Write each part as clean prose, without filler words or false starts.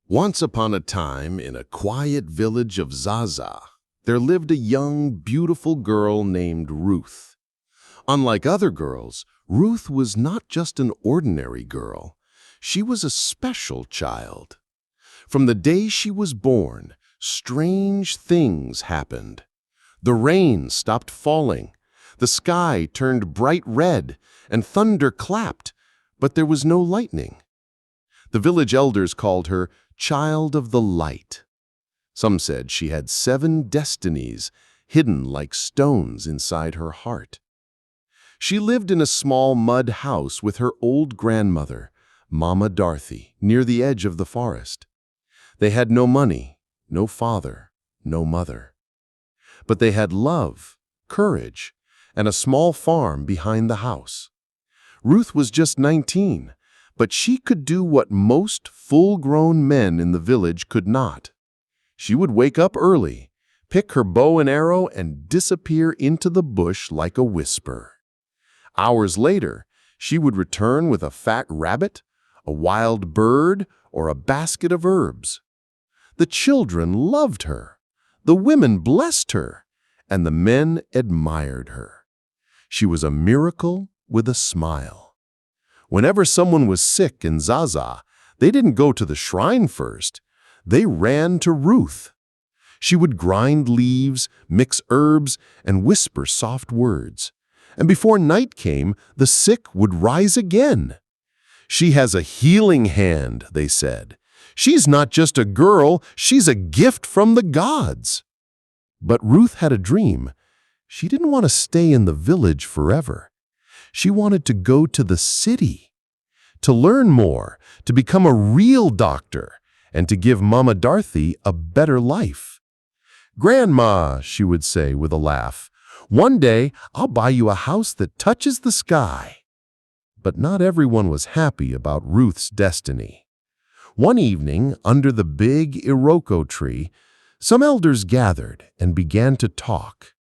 Once upon a time, in a quiet village of Zaza, there lived a young, beautiful girl named Ruth. Unlike other girls, Ruth was not just an ordinary girl. She was a special child. From the day she was born, strange things happened. The rain stopped falling, the sky turned bright red, and thunder clapped, but there was no lightning. The village elders called her Child of the Light. Some said she had 7 destinies hidden like stones inside her heart. She lived in a small mud house with her old grandmother, Mama Dorothy, near the edge of the forest. They had no money, no father, no mother. But they had love, courage, and a small farm behind the house. Ruth was just 19, but she could do what most full-grown men in the village could not. She would wake up early, pick her bow and arrow, and disappear into the bush like a whisper. Hours later, she would return with a fat rabbit, a wild bird, or a basket of herbs. The children loved her, the women blessed her, and the men admired her. She was a miracle with a smile. Whenever someone was sick in Zaza, they didn't go to the shrine first. They ran to Ruth. She would grind leaves, mix herbs, and whisper soft words. And before night came, the sick would rise again. She has a healing hand, they said. She's not just a girl, she's a gift from the gods. But Ruth had a dream. She didn't want to stay in the village forever. She wanted to go to the city, to learn more, to become a real doctor, and to give Mama Dorothy a better life. "Grandma," she would say with a laugh, "one day I'll buy you a house that touches the sky." But not everyone was happy about Ruth's destiny. One evening, under the big Iroko tree, some elders gathered and began to talk.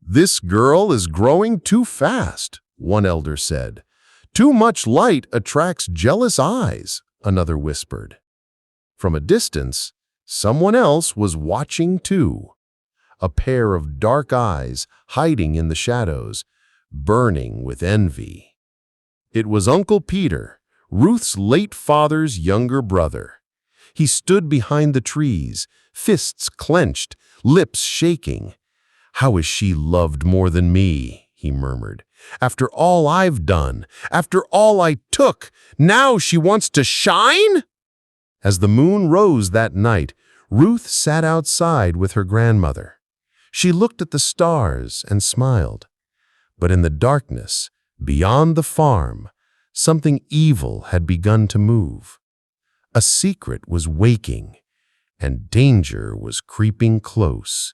"This girl is growing too fast," one elder said. "Too much light attracts jealous eyes," another whispered. From a distance, someone else was watching too. A pair of dark eyes hiding in the shadows, burning with envy. It was Uncle Peter, Ruth's late father's younger brother. He stood behind the trees, fists clenched, lips shaking. "How is she loved more than me?" he murmured. "After all I've done, after all I took, now she wants to shine?" As the moon rose that night, Ruth sat outside with her grandmother. She looked at the stars and smiled. But in the darkness, beyond the farm, something evil had begun to move. A secret was waking, and danger was creeping close,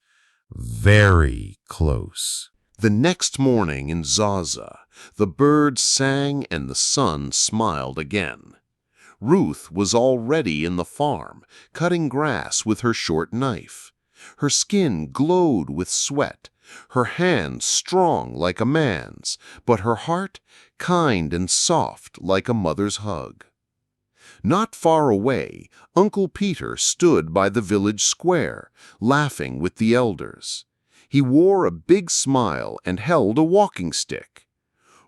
very close. The next morning in Zaza, the birds sang and the sun smiled again. Ruth was already in the farm, cutting grass with her short knife. Her skin glowed with sweat, her hand strong like a man's, but her heart kind and soft like a mother's hug. Not far away, Uncle Peter stood by the village square, laughing with the elders. He wore a big smile and held a walking stick.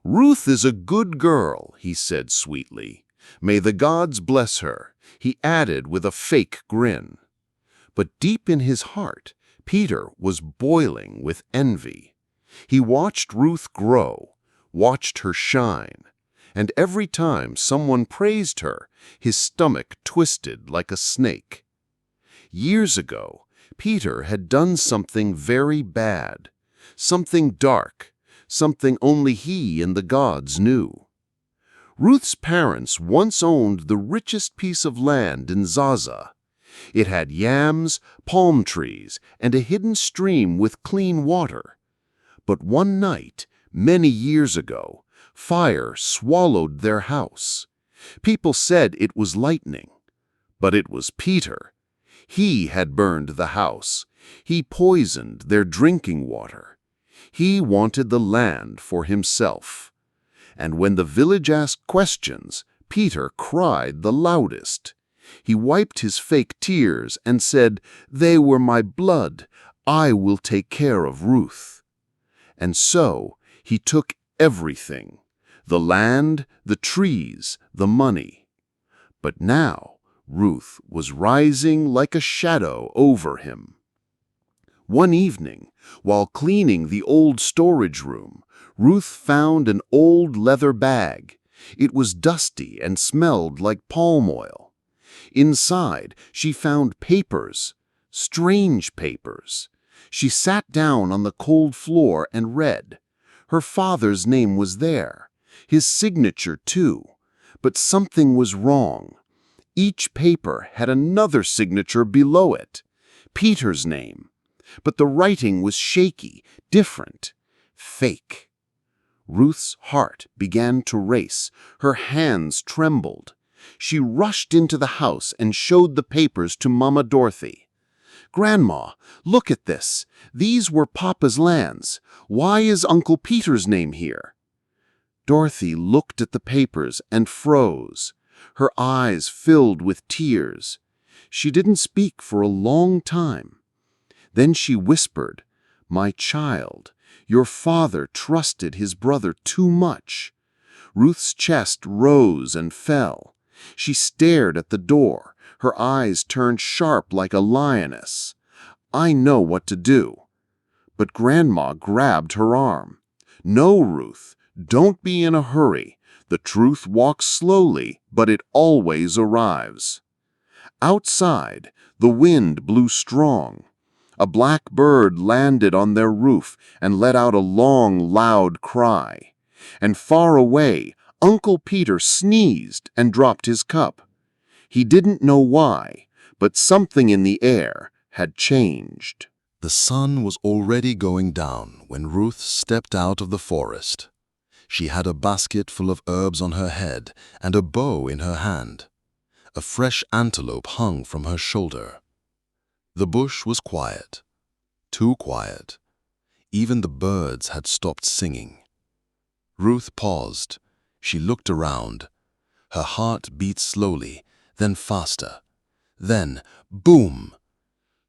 "Ruth is a good girl," he said sweetly. "May the gods bless her," he added with a fake grin. But deep in his heart, Peter was boiling with envy. He watched Ruth grow, watched her shine, and every time someone praised her, his stomach twisted like a snake. Years ago, Peter had done something very bad, something dark, something only he and the gods knew. Ruth's parents once owned the richest piece of land in Zaza. It had yams, palm trees, and a hidden stream with clean water. But one night, many years ago, fire swallowed their house. People said it was lightning, but it was Peter. He had burned the house. He poisoned their drinking water. He wanted the land for himself. And when the village asked questions, Peter cried the loudest. He wiped his fake tears and said, "They were my blood. I will take care of Ruth." And so he took everything, the land, the trees, the money. But now Ruth was rising like a shadow over him. One evening, while cleaning the old storage room, Ruth found an old leather bag. It was dusty and smelled like palm oil. Inside, she found papers, strange papers. She sat down on the cold floor and read. Her father's name was there, his signature too. But something was wrong. Each paper had another signature below it, Peter's name. But the writing was shaky, different, fake. Ruth's heart began to race. Her hands trembled. She rushed into the house and showed the papers to Mama Dorothy. "Grandma, look at this. These were Papa's lands. Why is Uncle Peter's name here?" Dorothy looked at the papers and froze. Her eyes filled with tears. She didn't speak for a long time. Then she whispered, "My child, your father trusted his brother too much." Ruth's chest rose and fell. She stared at the door, her eyes turned sharp like a lioness. "I know what to do." But Grandma grabbed her arm. "No, Ruth, don't be in a hurry. The truth walks slowly, but it always arrives." Outside, the wind blew strong. A black bird landed on their roof and let out a long, loud cry. And far away, Uncle Peter sneezed and dropped his cup. He didn't know why, but something in the air had changed. The sun was already going down when Ruth stepped out of the forest. She had a basket full of herbs on her head and a bow in her hand. A fresh antelope hung from her shoulder. The bush was quiet, too quiet. Even the birds had stopped singing. Ruth paused. She looked around. Her heart beat slowly, then faster. Then, boom!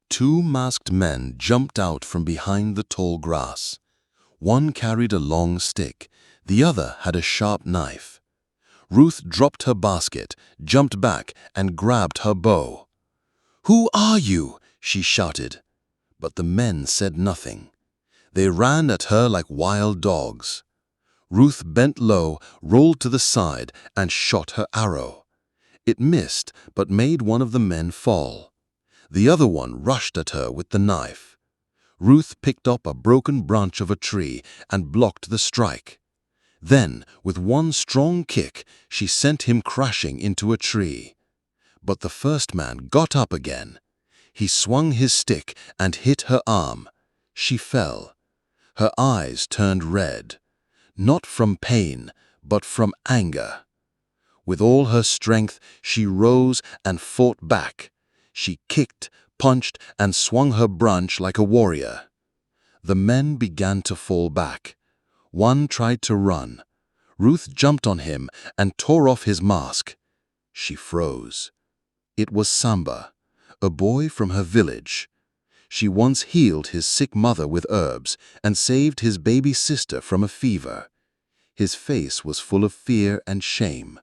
Two masked men jumped out from behind the tall grass. One carried a long stick, the other had a sharp knife. Ruth dropped her basket, jumped back, and grabbed her bow. "Who are you?" she shouted. But the men said nothing. They ran at her like wild dogs. Ruth bent low, rolled to the side, and shot her arrow. It missed, but made one of the men fall. The other one rushed at her with the knife. Ruth picked up a broken branch of a tree and blocked the strike. Then, with one strong kick, she sent him crashing into a tree. But the first man got up again. He swung his stick and hit her arm. She fell. Her eyes turned red, not from pain, but from anger. With all her strength, she rose and fought back. She kicked, punched, and swung her branch like a warrior. The men began to fall back. One tried to run. Ruth jumped on him and tore off his mask. She froze. It was Samba, a boy from her village. She once healed his sick mother with herbs and saved his baby sister from a fever. His face was full of fear and shame.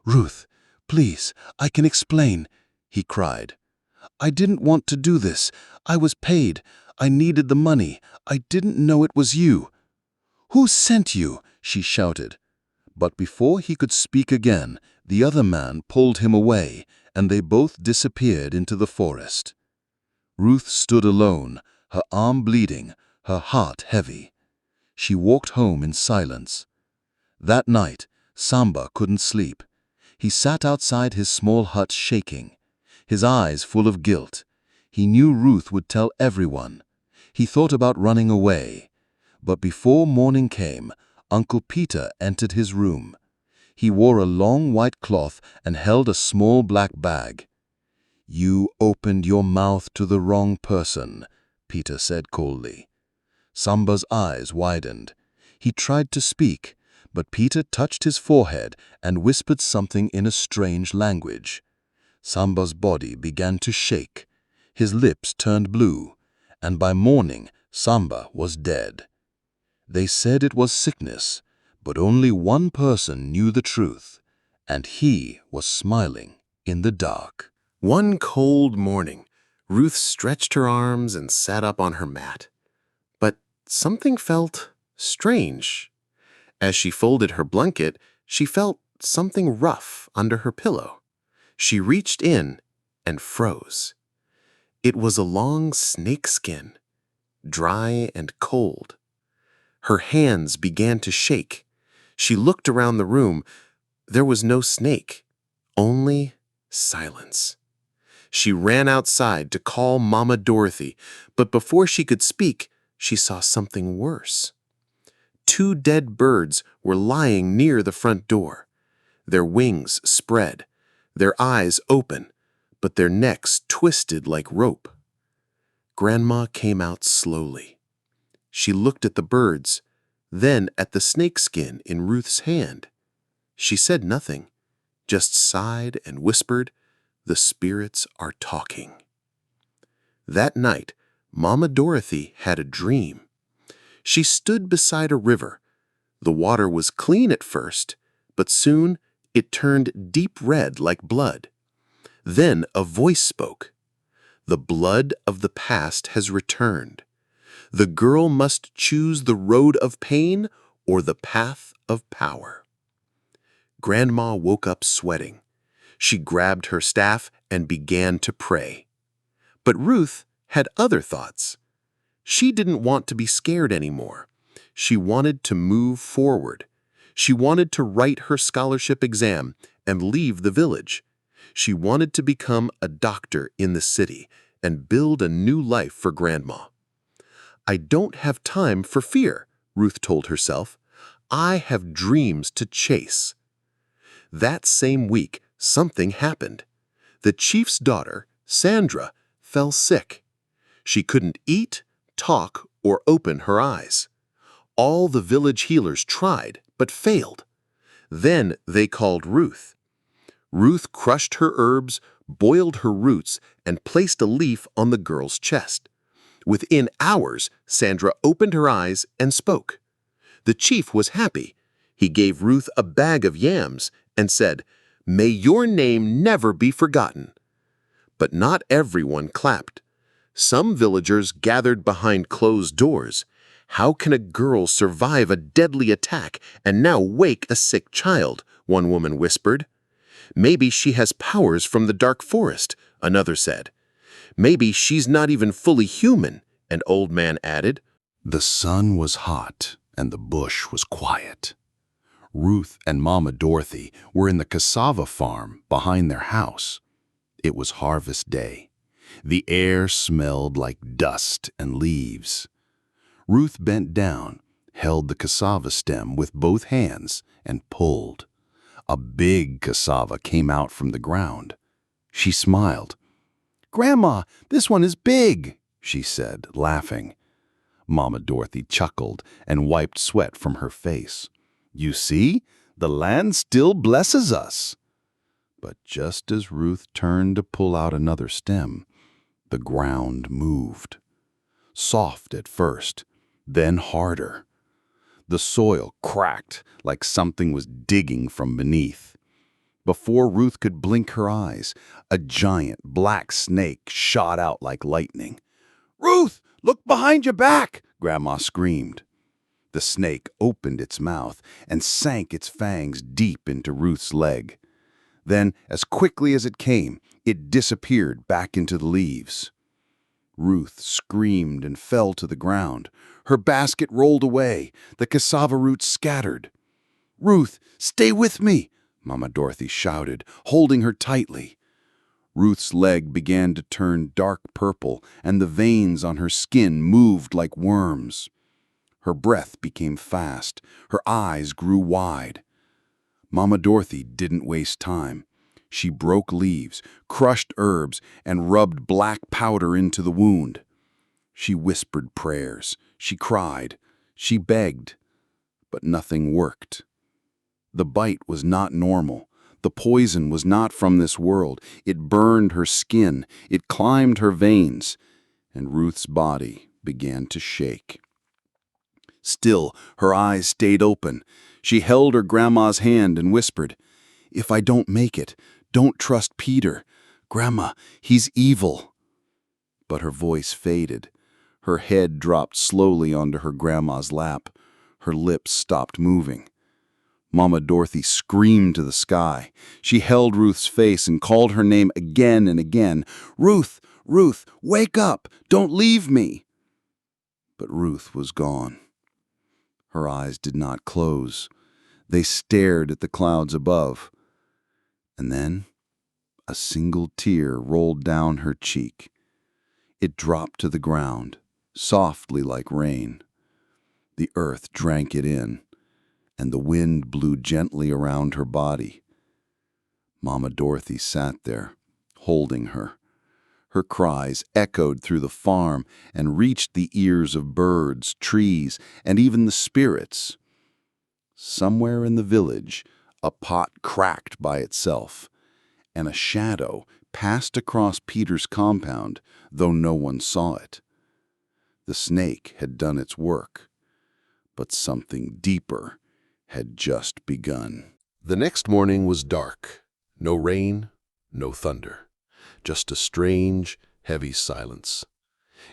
"Ruth, please, I can explain," he cried. "I didn't want to do this. I was paid. I needed the money. I didn't know it was you." "Who sent you?" she shouted. But before he could speak again, the other man pulled him away, and they both disappeared into the forest. Ruth stood alone, her arm bleeding, her heart heavy. She walked home in silence. That night, Samba couldn't sleep. He sat outside his small hut shaking, his eyes full of guilt. He knew Ruth would tell everyone. He thought about running away. But before morning came, Uncle Peter entered his room. He wore a long white cloth and held a small black bag. "You opened your mouth to the wrong person," Peter said coldly. Samba's eyes widened. He tried to speak, but Peter touched his forehead and whispered something in a strange language. Samba's body began to shake, his lips turned blue, and by morning Samba was dead. They said it was sickness, but only one person knew the truth, and he was smiling in the dark. One cold morning, Ruth stretched her arms and sat up on her mat. But something felt strange. As she folded her blanket, she felt something rough under her pillow. She reached in and froze. It was a long snakeskin, dry and cold. Her hands began to shake. She looked around the room. There was no snake, only silence. She ran outside to call Mama Dorothy, but before she could speak, she saw something worse. 2 dead birds were lying near the front door. Their wings spread, their eyes open, but their necks twisted like rope. Grandma came out slowly. She looked at the birds, then at the snakeskin in Ruth's hand. She said nothing, just sighed and whispered, "The spirits are talking." That night, Mama Dorothy had a dream. She stood beside a river. The water was clean at first, but soon it turned deep red like blood. Then a voice spoke. "The blood of the past has returned. The girl must choose the road of pain or the path of power." Grandma woke up sweating. She grabbed her staff and began to pray. But Ruth had other thoughts. She didn't want to be scared anymore. She wanted to move forward. She wanted to write her scholarship exam and leave the village. She wanted to become a doctor in the city and build a new life for Grandma. "I don't have time for fear," Ruth told herself. "I have dreams to chase." That same week, something happened. The chief's daughter, Sandra, fell sick. She couldn't eat, talk, or open her eyes. All the village healers tried, but failed. Then they called Ruth. Ruth crushed her herbs, boiled her roots, and placed a leaf on the girl's chest. Within hours, Sandra opened her eyes and spoke. The chief was happy. He gave Ruth a bag of yams and said, "May your name never be forgotten." But not everyone clapped. Some villagers gathered behind closed doors. "How can a girl survive a deadly attack and now wake a sick child?" one woman whispered. "Maybe she has powers from the dark forest," another said. "Maybe she's not even fully human," an old man added. The sun was hot and the bush was quiet. Ruth and Mama Dorothy were in the cassava farm behind their house. It was harvest day. The air smelled like dust and leaves. Ruth bent down, held the cassava stem with both hands, and pulled. A big cassava came out from the ground. She smiled. "Grandma, this one is big," she said, laughing. Mama Dorothy chuckled and wiped sweat from her face. "You see, the land still blesses us." But just as Ruth turned to pull out another stem, the ground moved. Soft at first, then harder. The soil cracked like something was digging from beneath. Before Ruth could blink her eyes, a giant black snake shot out like lightning. "Ruth, look behind your back!" Grandma screamed. The snake opened its mouth and sank its fangs deep into Ruth's leg. Then, as quickly as it came, it disappeared back into the leaves. Ruth screamed and fell to the ground. Her basket rolled away. The cassava roots scattered. "Ruth, stay with me!" Mama Dorothy shouted, holding her tightly. Ruth's leg began to turn dark purple, and the veins on her skin moved like worms. Her breath became fast. Her eyes grew wide. Mama Dorothy didn't waste time. She broke leaves, crushed herbs, and rubbed black powder into the wound. She whispered prayers. She cried. She begged. But nothing worked. The bite was not normal. The poison was not from this world. It burned her skin. It climbed her veins. And Ruth's body began to shake. Still, her eyes stayed open. She held her grandma's hand and whispered, "If I don't make it, don't trust Peter. Grandma, he's evil." But her voice faded. Her head dropped slowly onto her grandma's lap. Her lips stopped moving. Mama Dorothy screamed to the sky. She held Ruth's face and called her name again and again. "Ruth, Ruth, wake up! Don't leave me!" But Ruth was gone. Her eyes did not close. They stared at the clouds above. And then a single tear rolled down her cheek. It dropped to the ground, softly like rain. The earth drank it in, and the wind blew gently around her body. Mama Dorothy sat there, holding her. Her cries echoed through the farm and reached the ears of birds, trees, and even the spirits. Somewhere in the village, a pot cracked by itself, and a shadow passed across Peter's compound, though no one saw it. The snake had done its work, but something deeper had just begun. The next morning was dark. No rain, no thunder. Just a strange, heavy silence.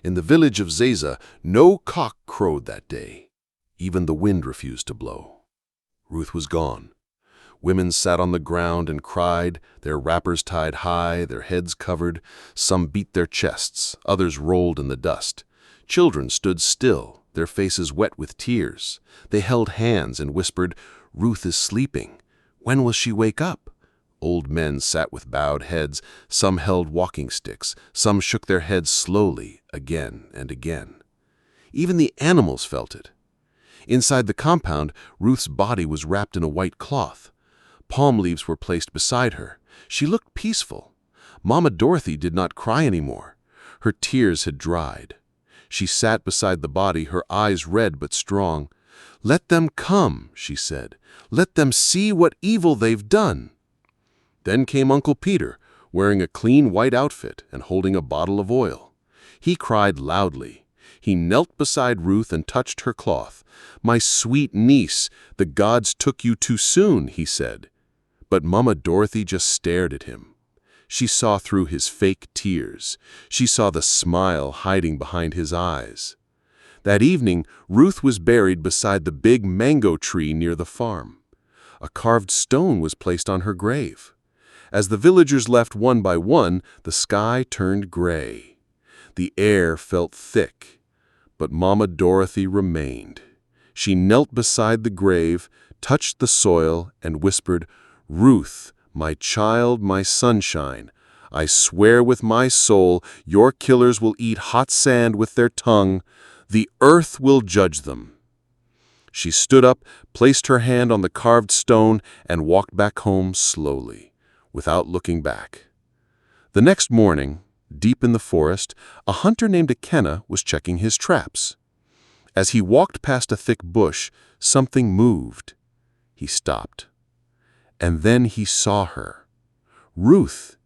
In the village of Zaza, no cock crowed that day. Even the wind refused to blow. Ruth was gone. Women sat on the ground and cried, their wrappers tied high, their heads covered. Some beat their chests, others rolled in the dust. Children stood still, their faces wet with tears. They held hands and whispered, "Ruth is sleeping. When will she wake up?" Old men sat with bowed heads. Some held walking sticks. Some shook their heads slowly, again and again. Even the animals felt it. Inside the compound, Ruth's body was wrapped in a white cloth. Palm leaves were placed beside her. She looked peaceful. Mama Dorothy did not cry anymore. Her tears had dried. She sat beside the body, her eyes red but strong. "Let them come," she said. "Let them see what evil they've done." Then came Uncle Peter, wearing a clean white outfit and holding a bottle of oil. He cried loudly. He knelt beside Ruth and touched her cloth. "My sweet niece, the gods took you too soon," he said. But Mama Dorothy just stared at him. She saw through his fake tears. She saw the smile hiding behind his eyes. That evening, Ruth was buried beside the big mango tree near the farm. A carved stone was placed on her grave. As the villagers left one by one, the sky turned gray. The air felt thick, but Mama Dorothy remained. She knelt beside the grave, touched the soil, and whispered, "Ruth, my child, my sunshine, I swear with my soul your killers will eat hot sand with their tongue. The earth will judge them." She stood up, placed her hand on the carved stone, and walked back home slowly, without looking back. The next morning, deep in the forest, a hunter named Akenna was checking his traps. As he walked past a thick bush, something moved. He stopped. And then he saw her. Ruth.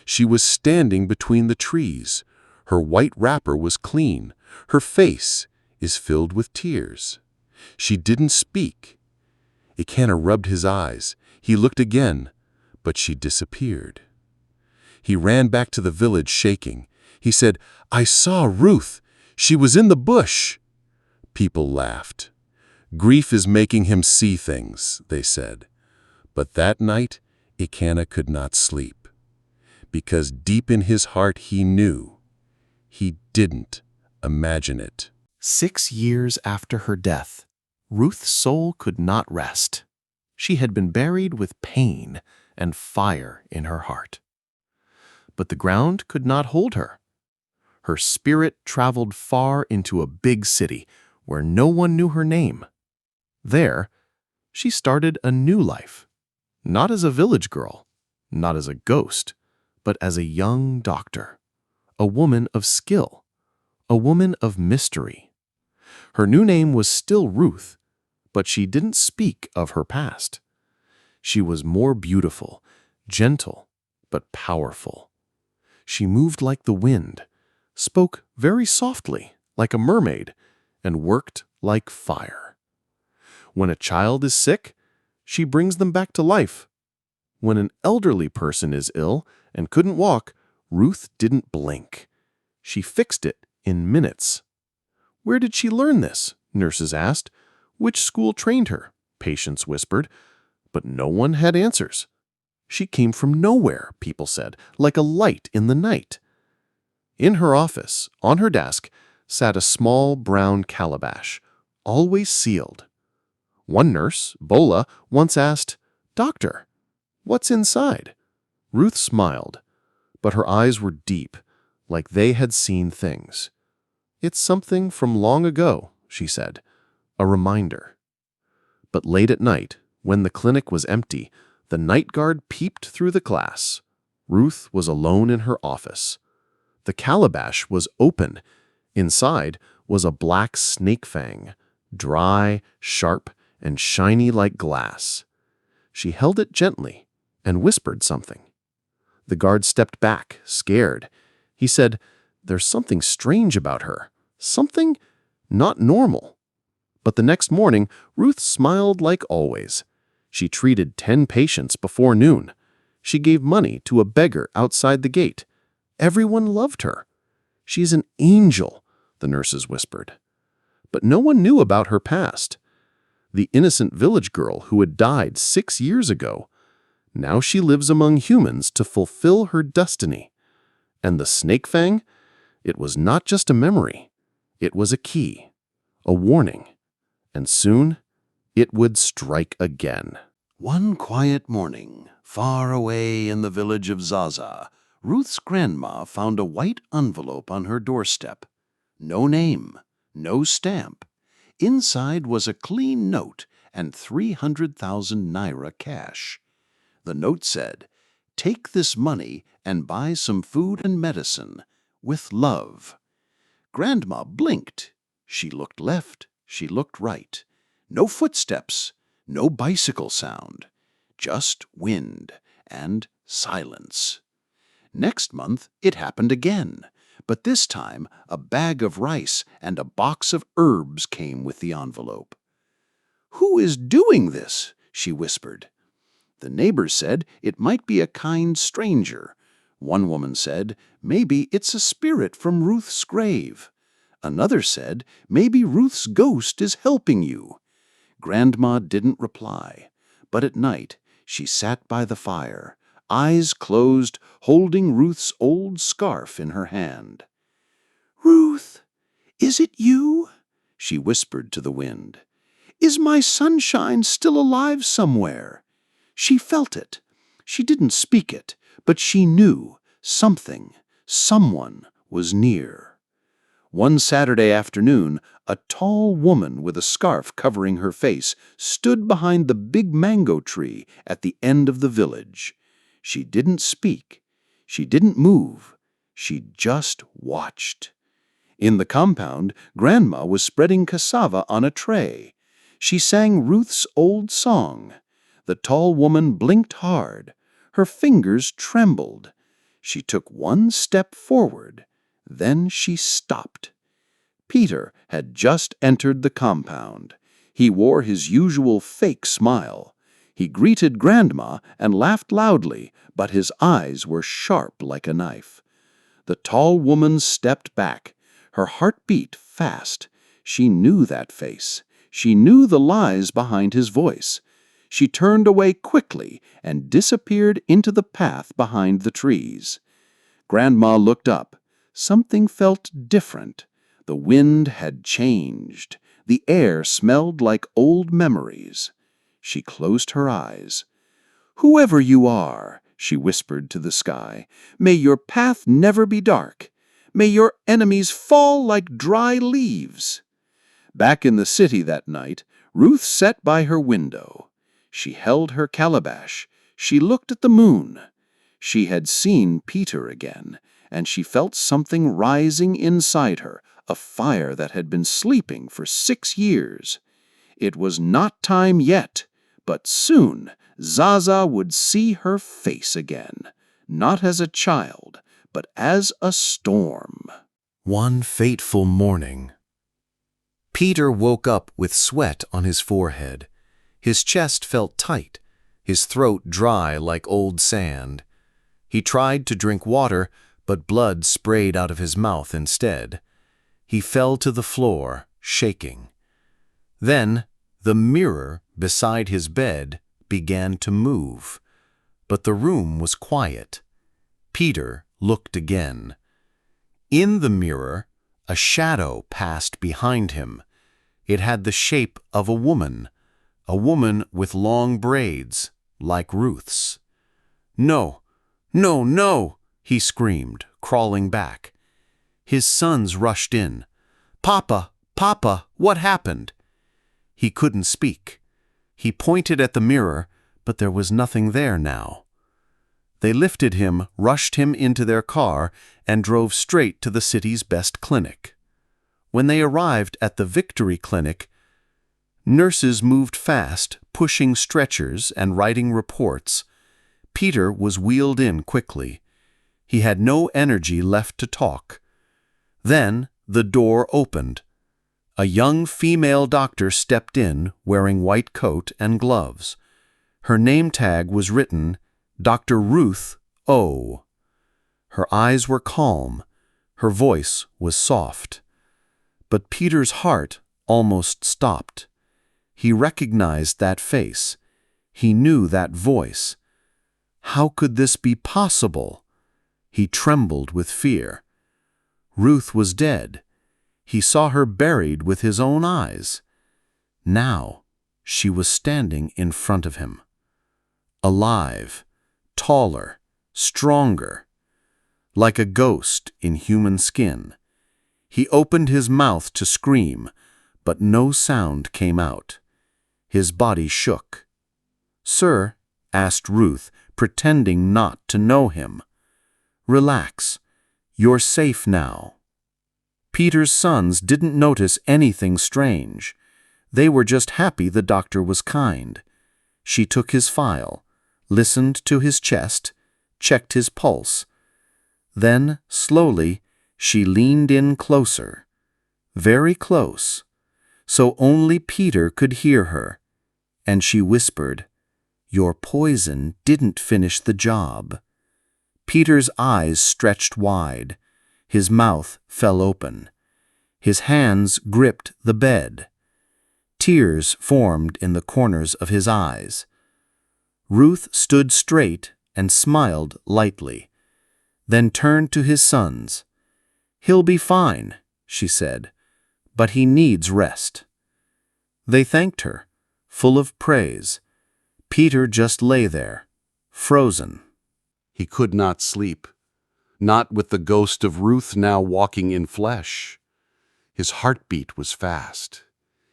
She was standing between the trees. Her white wrapper was clean. Her face is filled with tears. She didn't speak. Akenna rubbed his eyes. He looked again, but she disappeared. He ran back to the village shaking. He said, "I saw Ruth. She was in the bush." People laughed. "Grief is making him see things," they said. But that night, Akenna could not sleep, because deep in his heart he knew. He didn't imagine it. 6 years after her death, Ruth's soul could not rest. She had been buried with pain and fire in her heart. But the ground could not hold her. Her spirit traveled far into a big city where no one knew her name. There, she started a new life, not as a village girl, not as a ghost, but as a young doctor, a woman of skill, a woman of mystery. Her new name was still Ruth, but she didn't speak of her past. She was more beautiful, gentle but powerful. She moved like the wind, spoke very softly like a mermaid, and worked like fire. When a child is sick, she brings them back to life. When an elderly person is ill and couldn't walk, Ruth didn't blink. She fixed it in minutes. Where did she learn this? Nurses asked. Which school trained her? Patients whispered. But no one had answers. She came from nowhere, people said, like a light in the night. In her office, on her desk, sat a small brown calabash, always sealed. One nurse, Bola, once asked, "Doctor, what's inside?" Ruth smiled, but her eyes were deep, like they had seen things. "It's something from long ago," she said, "a reminder." But late at night, when the clinic was empty, the night guard peeped through the glass. Ruth was alone in her office. The calabash was open. Inside was a black snake fang, dry, sharp, and shiny like glass. She held it gently and whispered something. The guard stepped back, scared. He said, "There's something strange about her. Something not normal." But the next morning, Ruth smiled like always. She treated 10 patients before noon. She gave money to a beggar outside the gate. Everyone loved her. "She's an angel," the nurses whispered. But no one knew about her past. The innocent village girl who had died 6 years ago. Now she lives among humans to fulfill her destiny. And the snake fang? It was not just a memory. It was a key, a warning. And soon, it would strike again. One quiet morning, far away in the village of Zaza, Ruth's grandma found a white envelope on her doorstep. No name, no stamp. Inside was a clean note and 300,000 naira cash. The note said, "Take this money and buy some food and medicine. With love." Grandma blinked. She looked left, she looked right. No footsteps, no bicycle sound. Just wind and silence. Next month, it happened again. But this time, a bag of rice and a box of herbs came with the envelope. "Who is doing this?" she whispered. The neighbors said it might be a kind stranger. One woman said, "Maybe it's a spirit from Ruth's grave." Another said, "Maybe Ruth's ghost is helping you." Grandma didn't reply, but at night she sat by the fire, eyes closed, holding Ruth's old scarf in her hand. "Ruth, is it you?" she whispered to the wind. "Is my sunshine still alive somewhere?" She felt it. She didn't speak it, but she knew something, someone was near. One Saturday afternoon, a tall woman with a scarf covering her face stood behind the big mango tree at the end of the village. She didn't speak. She didn't move. She just watched. In the compound, Grandma was spreading cassava on a tray. She sang Ruth's old song. The tall woman blinked hard. Her fingers trembled. She took one step forward. Then she stopped. Peter had just entered the compound. He wore his usual fake smile. He greeted Grandma and laughed loudly, but his eyes were sharp like a knife. The tall woman stepped back. Her heart beat fast. She knew that face. She knew the lies behind his voice. She turned away quickly and disappeared into the path behind the trees. Grandma looked up. Something felt different. The wind had changed. The air smelled like old memories. She closed her eyes. "Whoever you are," she whispered to the sky, "may your path never be dark. May your enemies fall like dry leaves." Back in the city that night, Ruth sat by her window. She held her calabash. She looked at the moon. She had seen Peter again, and she felt something rising inside her, a fire that had been sleeping for 6 years. It was not time yet, but soon Zaza would see her face again, not as a child, but as a storm. One fateful morning, Peter woke up with sweat on his forehead. His chest felt tight, his throat dry like old sand. He tried to drink water, but blood sprayed out of his mouth instead. He fell to the floor, shaking. Then the mirror beside his bed began to move, but the room was quiet. Peter looked again. In the mirror, a shadow passed behind him. It had the shape of a woman with long braids, like Ruth's. "No, no, no!" he screamed, crawling back. His sons rushed in. "Papa, Papa, what happened?" He couldn't speak. He pointed at the mirror, but there was nothing there now. They lifted him, rushed him into their car, and drove straight to the city's best clinic. When they arrived at the Victory Clinic, nurses moved fast, pushing stretchers and writing reports. Peter was wheeled in quickly. He had no energy left to talk. Then the door opened. A young female doctor stepped in, wearing white coat and gloves. Her name tag was written, Dr. Ruth O. Her eyes were calm. Her voice was soft. But Peter's heart almost stopped. He recognized that face. He knew that voice. How could this be possible? He trembled with fear. Ruth was dead. He saw her buried with his own eyes. Now she was standing in front of him. Alive, taller, stronger, like a ghost in human skin. He opened his mouth to scream, but no sound came out. His body shook. "Sir," asked Ruth, pretending not to know him. "Relax. You're safe now." Peter's sons didn't notice anything strange. They were just happy the doctor was kind. She took his file, listened to his chest, checked his pulse. Then, slowly, she leaned in closer, very close, so only Peter could hear her, and she whispered, "Your poison didn't finish the job." Peter's eyes stretched wide. His mouth fell open. His hands gripped the bed. Tears formed in the corners of his eyes. Ruth stood straight and smiled lightly, then turned to his sons. "He'll be fine," she said, "but he needs rest." They thanked her, full of praise. Peter just lay there, frozen. He could not sleep, not with the ghost of Ruth now walking in flesh. His heartbeat was fast.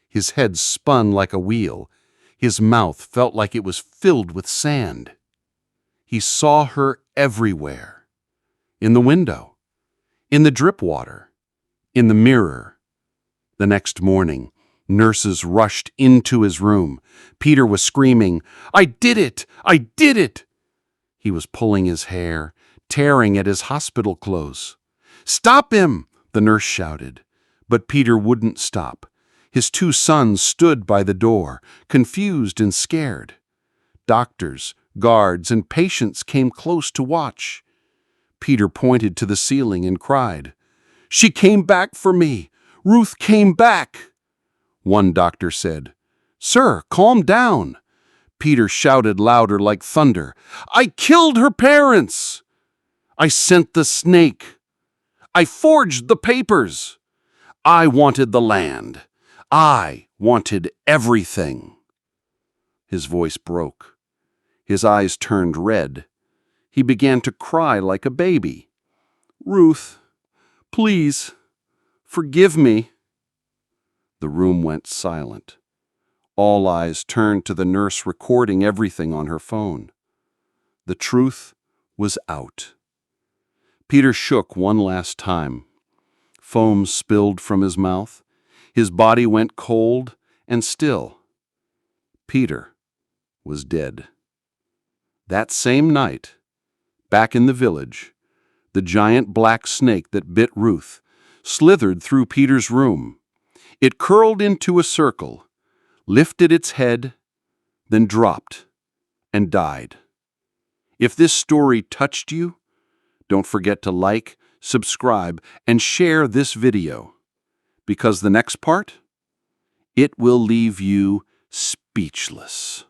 His head spun like a wheel. His mouth felt like it was filled with sand. He saw her everywhere. In the window, in the drip water, in the mirror. The next morning, nurses rushed into his room. Peter was screaming, "I did it! I did it!" He was pulling his hair, tearing at his hospital clothes. "Stop him!" the nurse shouted. But Peter wouldn't stop. His two sons stood by the door, confused and scared. Doctors, guards, and patients came close to watch. Peter pointed to the ceiling and cried, "She came back for me! Ruth came back!" One doctor said, "Sir, calm down." Peter shouted louder like thunder, "I killed her parents! I sent the snake! I forged the papers! I wanted the land! I wanted everything!" His voice broke. His eyes turned red. He began to cry like a baby. "Ruth, please, forgive me." The room went silent. All eyes turned to the nurse recording everything on her phone. The truth was out. Peter shook one last time. Foam spilled from his mouth. His body went cold and still. Peter was dead. That same night, back in the village, the giant black snake that bit Ruth slithered through Peter's room. It curled into a circle, lifted its head, then dropped and died. If this story touched you, don't forget to like, subscribe, and share this video, because the next part, it will leave you speechless.